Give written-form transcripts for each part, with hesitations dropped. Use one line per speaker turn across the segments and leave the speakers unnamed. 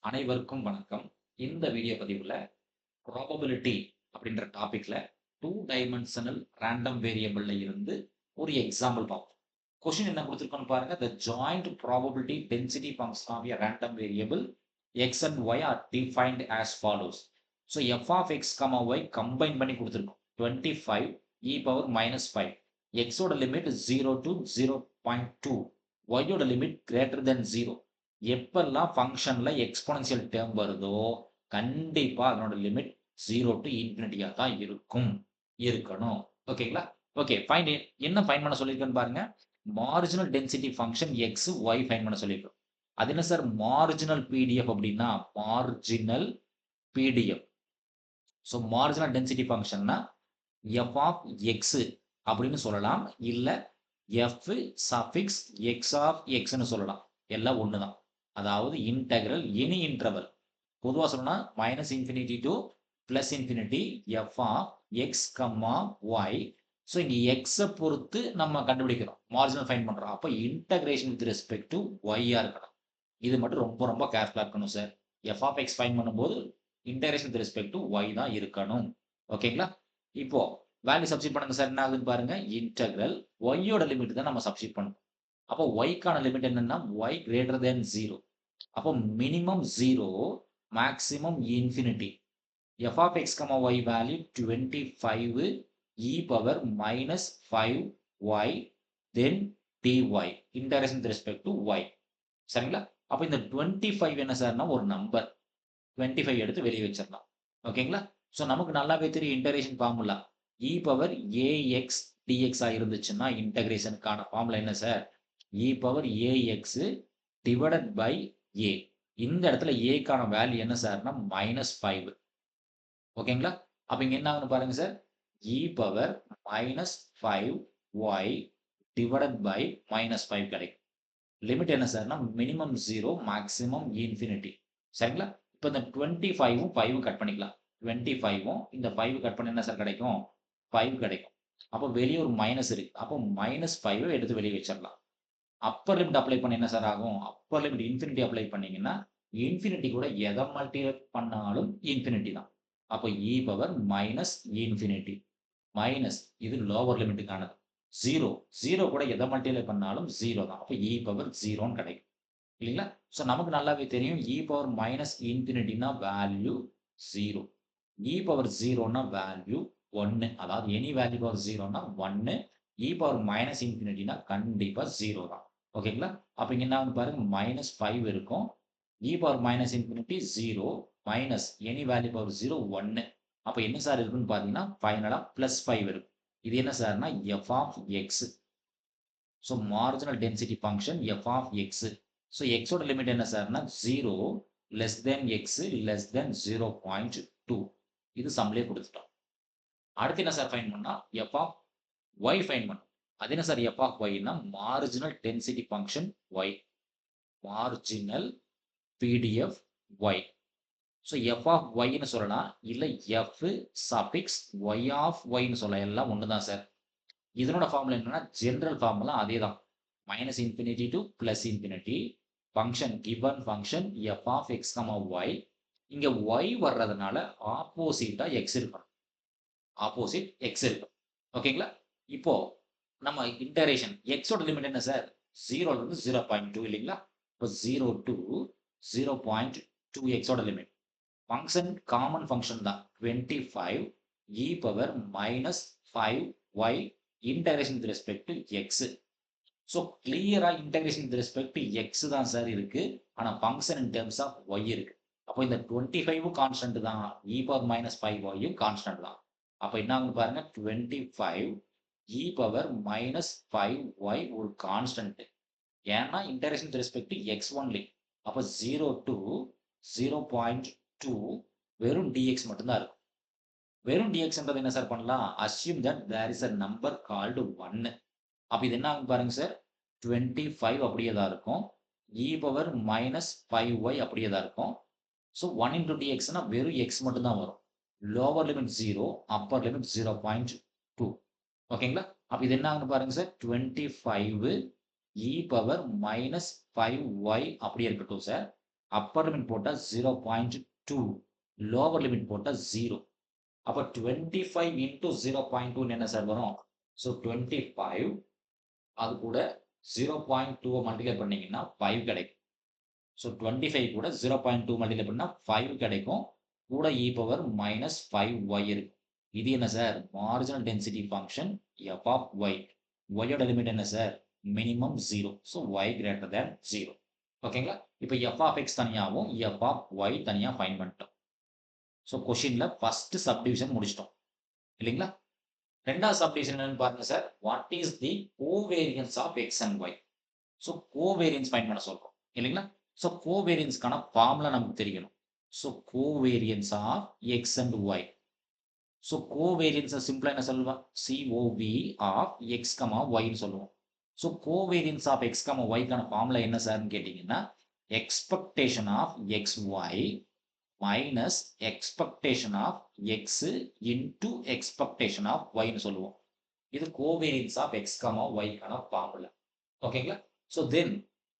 அனைவருக்கும் வணக்கம். இந்த வீடியோ பதிவுல ப்ராபபிலிட்டி அப்படின்ற டாபிக்ல 2 டைமென்ஷனல் ரேண்டம் வேரியபிள்ல இருந்து ஒரு எக்ஸாம்பிள் பார்ப்போம். கொஸ்டின் என்ன குடுத்திருக்கோம்னு பாருங்க. The joint probability density function of a random variable x and y are defined as follows. So f of x, y combine பண்ணி குடுத்திருக்கோம். 25 e power minus 5. x ஓட லிமிட் 0 to 0.2. y ஓட limit greater than 0. எப்பல்லாம் ஃபங்ஷன்ல exponential term வருதோ, கண்டிப்பா அதனோட limit 0 two இன்ஃபினிட்டியா தான் இருக்கணும். ஓகேங்களா? ஓகே. என்ன ஃபைண்ட் பண்ண சொல்லியிருக்கேன்னு பாருங்க. Marginal density function x, y find பண்ண சொல்லியிருக்கோம். அது என்ன சார் மார்ஜினல் பிடிஎஃப் அப்படின்னா, marginal PDF. So marginal density ஃபங்ஷன்னா எஃப் ஆஃப் எக்ஸ் அப்படின்னு சொல்லலாம். இல்ல எஃப் சஃபிக்ஸ் எக்ஸ் ஆஃப் எக்ஸ்ன்னு சொல்லலாம். எல்லாம் ஒண்ணு தான். அதாவது இன்டெக்ரல் எனி இன்டர்வல். பொதுவா சொல்லணும்னா minus infinity to plus infinity f of x comma y. So இங்க எக்ஸை பொறுத்து நம்ம கண்டுபிடிக்கிறோம். மார்ஜினல் ஃபைண்ட் பண்றோம். அப்போ இன்டகிரேஷன் வித் ரெஸ்பெக்ட் டு ஒய்யா இருக்கணும். இது மட்டும் ரொம்ப ரொம்ப கேர்ஃபுல்லா இருக்கணும் sir. F of x find பண்ணும்போது integration with respect to y தான் இருக்கணும். ஓகேங்களா? இப்போ வேல்யூ சப்ஸ்டிட் பண்ணுங்க சார். என்ன ஆகுதுன்னு பாருங்க. இன்டெக்ரல் ஒய்யோட லிமிட் தான் நம்ம சப்ஸ்டிட் பண்ணணும். அப்போ ஒய்க்கான லிமிட் என்னன்னா ஒய் கிரேட்டர் தேன் 0. அப்போ minimum 0, maximum infinity. F of x comma y value 25 e power minus 5 y then dy integration with respect to y. சரிங்களா? அப்போ இந்த 25 என்ன சார்னா ஒரு நம்பர். 25 எடுத்து வெளியே வச்சிடலாம். ஓகேங்களா? ஸோ நமக்கு நல்லாவே தெரியும் integration formula. E power a x டிஎக்ஸா இருந்துச்சுன்னா இன்டகிரேஷனுக்கான ஃபார்முலா என்ன sir? E power a x divided by a. இந்த இடத்துல ஏக்கான வேல்யூ என்ன சார்னா -5. ஓகேங்களா? அப்ப இங்க என்ன ஆகும்னு பாருங்க sir. E power -5 y divided by -5 கிடைக்கும். லிமிட் என்ன சார்னா மினிமம் 0, மேக்ஸிமம் இன்ஃபினிட்டி. சரிங்களா? இப்ப இந்த 25ம் 5ம் கட் பண்ணிக்கலாம். 25ம் இந்த 5 கட் பண்ணா என்ன சார் கிடைக்கும்? 5 கிடைக்கும். அப்ப வெளிய ஒரு மைனஸ் இருக்கு. அப்போ -5 எடுத்து வெளிய வச்சிரலாம். அப்பர் லிமிட் அப்ளை பண்ண என்ன சார் ஆகும்? அப்பர் லிமிட் இன்ஃபினிட்டி அப்ளை பண்ணீங்கன்னா, இன்ஃபினிட்டி கூட எத மல்டிப்ளை பண்ணாலும் இன்ஃபினிட்டி தான். அப்ப இ பவர் மைனஸ் இன்ஃபினிட்டி. மைனஸ் இது லோவர் லிமிட்டுக்கானது. 0 0 கூட எத மல்டிப்ளை பண்ணாலும் 0 தான். அப்ப இ பவர் 0ன்னு கிடைக்கும். இல்லீங்களா? சோ நமக்கு நல்லாவே தெரியும் இ power minus இன்ஃபினிட்டினா value 0. E power 0ன்னா value 1. அதாவது எனி வேல்யூ பவர் 0ன்னா 1. இ பவர் மைனஸ் இன்ஃபினிட்டினா கண்டிப்பா 0 தான். ஓகேங்களா? அப்ப இங்க என்ன ஆகும்னு பாருங்க -5 இருக்கும். E power minus infinity 0 minus any value power 0 1. அப்ப என்ன சார் இருக்குன்னு பார்த்தீங்கன்னா, ஃபைனலா +5 இருக்கும். இது என்ன சார்னா f of x. So marginal density function f of x. So எக்ஸோட லிமிட் என்ன சார்னா 0 less than x less than 0.2. இது சம்லயே குடுத்துட்டோம். அடுத்து என்ன சார் ஃபைண்ட் பண்ணா எஃப் ஆஃப் ஒய் ஃபைண்ட் பண்ணணும். அது என்ன சார் எஃப் ஆஃப் ஒய்னா marginal density function y. Marginal PDF y. So f of ஒய்ன்னு சொல்லலாம். இல்ல எஃப் சஃபிக்ஸ் ஒய் ஆஃப் ஒய்ன்னு சொல்லலாம். எல்லாம் ஒண்ணு தான் சார். இதனோட ஃபார்முலா என்னன்னா ஜெனரல் ஃபார்முலா அதே தான். Minus infinity to plus infinity. Function given function f of x comma y. இங்க ஒய் வர்றதுனால ஆப்போசிட்டா எக்ஸ் இருக்கணும். ஆப்போசிட் எக்ஸ் இருக்கும். ஓகேங்களா? இப்போ நம்ம இன்டகிரேஷன் எக்ஸோட லிமிட் என்ன சார்? 0ல இருந்து 0.2 இல்லீங்களா? இப்போ 0 to 0.2 எக்ஸோட லிமிட். ஃபங்ஷன் காமன் ஃபங்ஷன் தான். 25 e power minus 5 y integration with respect to x. So கிளியரா integration with respect to x தான் சார் இருக்கு. ஆனா function in terms of y இருக்கு. அப்போ இந்த 25ம் கான்ஸ்டன்ட் தான். இ பவர் மைனஸ் 5 ஒய்யும் கான்ஸ்டன்ட் தான். அப்ப என்ன ஆகும்னு பாருங்க 25 இ பவர் மைனஸ் 5 ஒய் ஒரு கான்ஸ்டன்ட். ஏன்னா integration with respect to x only. அப்ப 0 to 0.2 வெறும் dx மட்டும் தான் இருக்கும். வெறும் dxன்றது என்ன சார் பண்ணலாம்? Assume that there is a number called 1. அப்ப இது என்ன ஆகும் பாருங்க சார். 25 அப்படியே தான் இருக்கும். இ பவர் மைனஸ் 5y அப்படியே தான் இருக்கும். ஸோ 1 இன்டூ dxன்னா வெறும் x மட்டும் தான் வரும். Lower limit 0, upper limit 0.2. ஓகேங்களா? அப்ப இது என்ன ஆகும்னு பாருங்க sir. 25 e power minus 5y அப்படியே இருக்கட்டும் சார். அப்பர் லிமிட் போட்டா 0.2, லோவர் லிமிட் போட்டா 0. அப்ப 25 இன்டு 0.2 என்ன சார் வரும்? ஸோ 25 அது கூட 0.2 மல்டிப்ளை பண்ணீங்கன்னா 5 கிடைக்கும். ஸோ 25 கூட 0.2 மல்டிப்ளை பண்ணா 5 கிடைக்கும். கூட e பவர் மைனஸ் 5y இருக்கு. இது என்ன sir? Marginal density function f of y. y யோட லிமிட் என்ன sir? Minimum 0. So y greater than 0. ஓகேங்களா? இப்ப f ஆஃப் x தனியாவும் f ஆஃப் y தனியா ஃபைண்ட் பண்ணிட்டோம். ஸோ கொஸ்டின்ல ஃபர்ஸ்ட் சப்டிவிஷன் முடிச்சிட்டோம். இல்லைங்களா? ரெண்டாவது சப்டிவிஷன் என்னன்னு பாருங்க sir. What is the covariance of x and y? So covariance find பண்ண சொல்றோம். இல்லைங்களா? ஸோ கோவேரியன்ஸ்க்கான ஃபார்முலா நமக்கு தெரியணும். So covariance of x and y. So கோவேரியன்ஸை சிம்பிளா என்ன சொல்லுவோம்? COV ஆஃப் x, y ன்னு சொல்லுவோம். So covariance of x, y க்கான ஃபார்முலா என்ன சார்ன்னு கேட்டீங்கன்னா, expectation of xy minus expectation of x into expectation of y ன்னு சொல்லுவோம். இது கோவேரியன்ஸ் ஆஃப் x, y க்கான ஃபார்முலா. ஓகேங்களா? ஸோ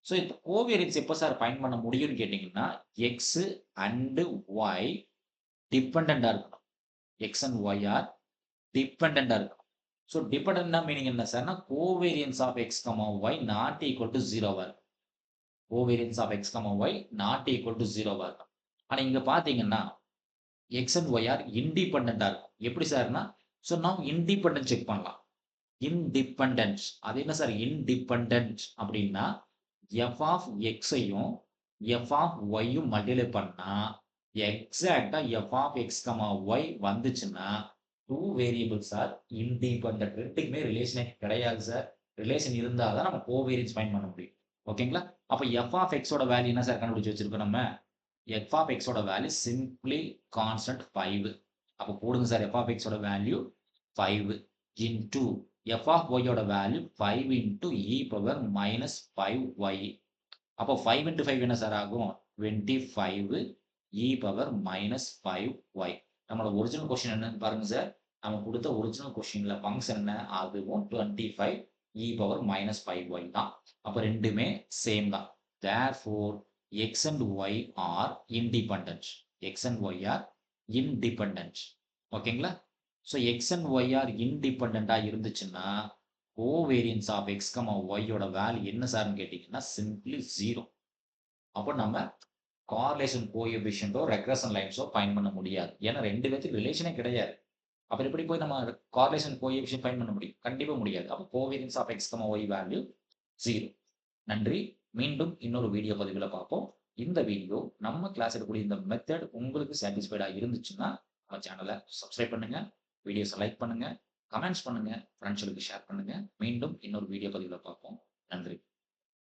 ஸோ இந்த கோவேரியன்ஸ் எப்போ சார் ஃபைண்ட் பண்ண முடியும்னு கேட்டீங்கன்னா, x அண்ட் y டிபெண்டண்டா இருக்கணும். x and y are டிபெண்டண்டா இருக்கணும். ஸோ டிபெண்டன்ட்னா மீனிங் என்ன சார்னா, covariance of x, y not equal to 0வா இருக்கும். Covariance of x, y not equal to 0வா இருக்கும். ஆனா இங்க பாத்தீங்கன்னா x and y are இண்டிபெண்டண்டா இருக்கும். எப்படி சார்னா, ஸோ நாம் இண்டிபெண்டன்ட் செக் பண்ணலாம். இன்டிபெண்டன்ஸ் அது என்ன சார்? இன்டிபெண்டன்ட் அப்படின்னா f ஆஃப் x-ஐயும் f ஆஃப் y-யும் மல்டிப்ளை பண்ணா எக்ஸாக்ட்டா f ஆஃப் x, y வந்துச்சுன்னா 2 வேரியபிள்ஸ் ஆர் இண்டிபெண்டன்ட். ரெண்டுக்குமே ரிலேஷனே கிடையாது சார். ரிலேஷன் இருந்தா தான் நம்ம கோவேரியன்ஸ் ஃபைண்ட் பண்ண முடியும். ஓகேங்களா? அப்ப f ஆஃப் x ஓட வேல்யூ என்ன சார் கண்டுபிடிச்சு வச்சிருக்கோம் நம்ம? f ஆஃப் x ஓட வேல்யூ சிம்பிளி கான்ஸ்டன்ட் 5. அப்ப போடுங்க சார், f ஆஃப் x ஓட value 5 into f of y ஓட value 5 into e power minus 5y. அப்போ 5 இன்டு 5 என்ன சார் ஆகும்? 25 e பவர் மைனஸ் 5y. நம்மளோட ஒரிஜினல் கொஸ்டின் என்னன்னு பாருங்க சார். நம்ம கொடுத்த ஒரிஜினல் கொஸ்டின்ல ஃபங்க்ஷன் என்ன? அதுவும் 25 e பவர் மைனஸ் 5y தான். அப்ப ரெண்டுமே சேம் தான். Therefore x and y are independent. x and y are independent. ஓகேங்களா? So x and y are இன்டிபெண்டா இருந்துச்சுன்னா கோவேரியன்ஸ் ஆஃப் எக்ஸ், y யோட வேல்யூ என்ன சார்னு கேட்டீங்கன்னா சிம்பிளி 0. அப்போ நம்ம கார்லேஷன் கோஎஃபிஷியன்ட்டோ ரெக்ரஷன் லைன்ஸோ ஃபைண்ட் பண்ண முடியாது. ஏன்னா ரெண்டு பேத்துக்கு ரிலேஷனே கிடையாது. அப்புறம் எப்படி போய் நம்ம கார்லேஷன் கோஎஃபிஷியன்ட் ஃபைண்ட் பண்ண முடியும்? கண்டிப்பா முடியாது. அப்போ covariance of x, y value 0. நன்றி. மீண்டும் இன்னொரு வீடியோ பதிவில் பார்ப்போம். இந்த வீடியோ நம்ம கிளாஸ் எடுக்கக்கூடிய இந்த மெத்தட் உங்களுக்கு சாட்டிஸ்ஃபைடா இருந்துச்சுன்னா நம்ம சேனலை சப்ஸ்கிரைப் பண்ணுங்க, வீடியோஸை லைக் பண்ணுங்க, கமெண்ட்ஸ் பண்ணுங்க, ஃப்ரெண்ட்ஸ்களுக்கு ஷேர் பண்ணுங்க. மீண்டும் இன்னொரு வீடியோ பதிவில் பார்ப்போம். நன்றி.